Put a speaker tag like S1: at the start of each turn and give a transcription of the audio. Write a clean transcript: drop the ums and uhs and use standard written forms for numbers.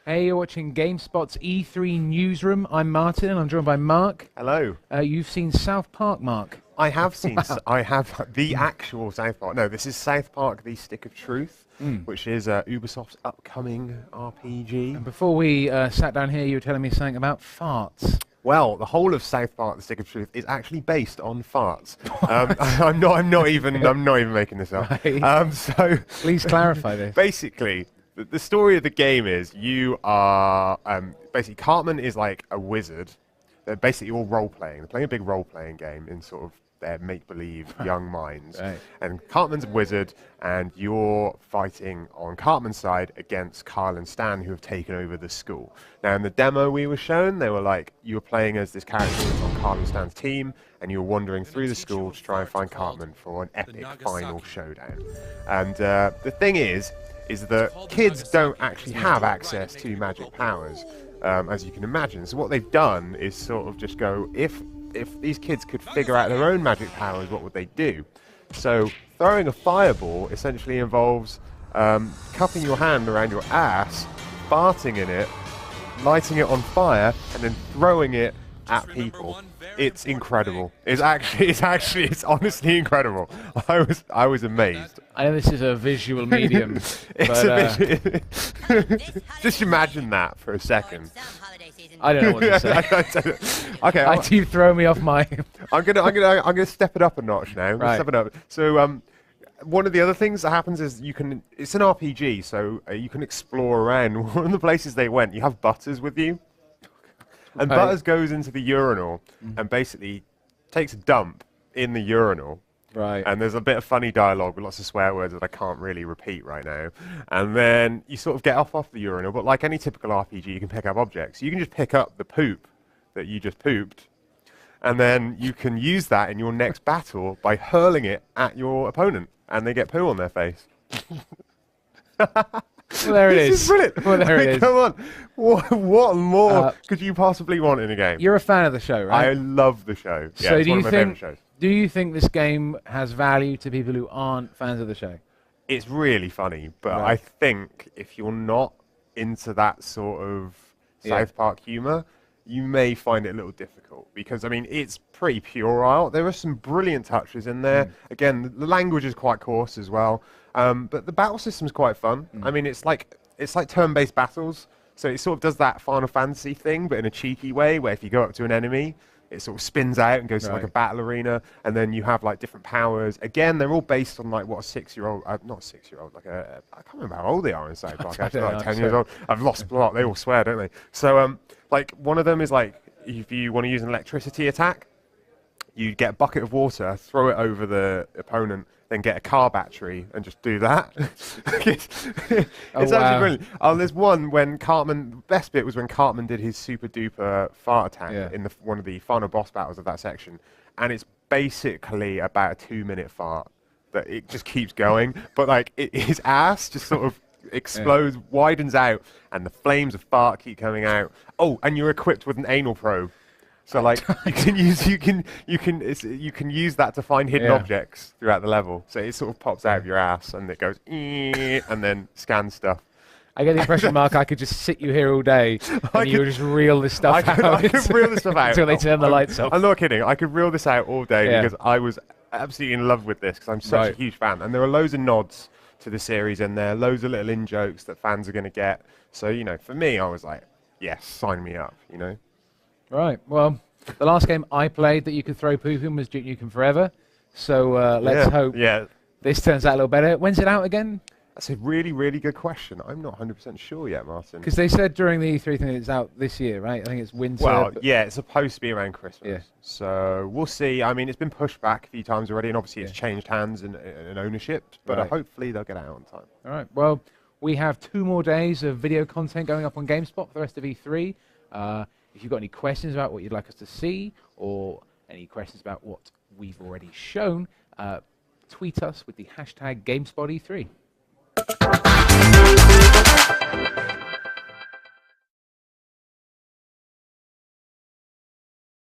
S1: Hey, you're watching GameSpot's E3 Newsroom. I'm Martin, and I'm joined by Mark.
S2: Hello.
S1: You've seen South Park, Mark.
S2: I have seen.
S1: Wow.
S2: I have the actual South Park. No, this is South Park: The Stick of Truth, which is Ubisoft's upcoming RPG.
S1: And before we sat down here, you were telling me something about farts.
S2: Well, the whole of South Park: The Stick of Truth is actually based on farts. I'm not even making this up.
S1: Right.
S2: So
S1: Please clarify this.
S2: basically, the story of the game is you are basically Cartman is like a wizard. They're basically all role-playing. They're playing a big role-playing game in sort of their make-believe young minds.
S1: Right.
S2: And Cartman's a wizard, and you're fighting on Cartman's side against Carl and Stan, who have taken over the school. Now, in the demo we were shown, they were like, you were playing as this character who was on Carl and Stan's team, and you were wandering through the school to try and find Cartman for an epic final showdown. And the thing is that kids don't actually have access to magic powers, as you can imagine. So what they've done is sort of just go, if these kids could figure out their own magic powers, what would they do? So throwing a fireball essentially involves cupping your hand around your ass, farting in it, lighting it on fire, and then throwing it at people. It's incredible. It's honestly incredible. I was amazed.
S1: I know this is a visual medium,
S2: Just imagine that for a second.
S1: I don't know what to say.
S2: Okay,
S1: You throw me off my...
S2: I'm gonna step it up a notch now.
S1: Right.
S2: Step it up. So one of the other things that happens is it's an RPG, so you can explore around. One of the places they went, you have Butters with you. And
S1: Right.
S2: Butters goes into the urinal and basically takes a dump in the urinal.
S1: Right.
S2: And there's a bit of funny dialogue with lots of swear words that I can't really repeat right now. And then you sort of get off the urinal, but like any typical RPG, you can pick up objects. You can just pick up the poop that you just pooped, and then you can use that in your next battle by hurling it at your opponent, and they get poo on their face.
S1: Well, there it
S2: This
S1: is.
S2: is brilliant.
S1: Well, there it is.
S2: Come on. What more could you possibly want in a game?
S1: You're a fan of the show, right?
S2: I love the show. Yeah,
S1: So
S2: it's
S1: do
S2: one
S1: you
S2: of my
S1: think...
S2: favourite shows.
S1: Do you think this game has value to people who aren't fans of the show?
S2: It's really funny, but
S1: Right.
S2: I think if you're not into that sort of South Park humour, you may find it a little difficult because, I mean, it's pretty puerile. There are some brilliant touches in there. Again, the language is quite coarse as well, but the battle system's quite fun. I mean, it's like turn-based battles, so it sort of does that Final Fantasy thing, but in a cheeky way, where if you go up to an enemy, it sort of spins out and goes to like a battle arena, and then you have like different powers. Again, they're all based on like what a 6-year-old, not a 6-year-old, like I can't remember how old they are in South Park. Actually, like 10 years old. I've lost plot. They all swear, don't they? So, like one of them is like if you want to use an electricity attack, you get a bucket of water, throw it over the opponent, then get a car battery and just do that. It's actually brilliant. Oh, there's one when Cartman, the best bit was when Cartman did his super duper fart attack in one of the final boss battles of that section. And it's basically about a 2-minute fart that it just keeps going. But like his ass just sort of explodes, widens out, and the flames of fart keep coming out. Oh, and you're equipped with an anal probe. So like you can use that to find hidden objects throughout the level. So it sort of pops out of your ass and it goes and then scans stuff.
S1: I get the impression, Mark, I could just sit you here all day and you would just reel this stuff out.
S2: I could reel this stuff out
S1: until they turn the lights off.
S2: I'm not kidding. I could reel this out all day because I was absolutely in love with this because I'm such a huge fan. And there are loads of nods to the series in there, loads of little in-jokes that fans are going to get. So, you know, for me, I was like, yes, sign me up, you know.
S1: Right. Well, the last game I played that you could throw poop in was Duke Nukem Forever. So let's hope this turns out a little better. When's it out again?
S2: That's a really, really good question. I'm not 100% sure yet, Martin.
S1: Because they said during the E3 thing it's out this year, right? I think it's winter.
S2: Well, yeah, it's supposed to be around Christmas.
S1: Yeah.
S2: So we'll see. I mean, it's been pushed back a few times already, and obviously it's changed hands and ownership. But hopefully they'll get it out on time.
S1: All right. Well, we have 2 more days of video content going up on GameSpot for the rest of E3. If you've got any questions about what you'd like us to see or any questions about what we've already shown, tweet us with the hashtag GameSpotE3.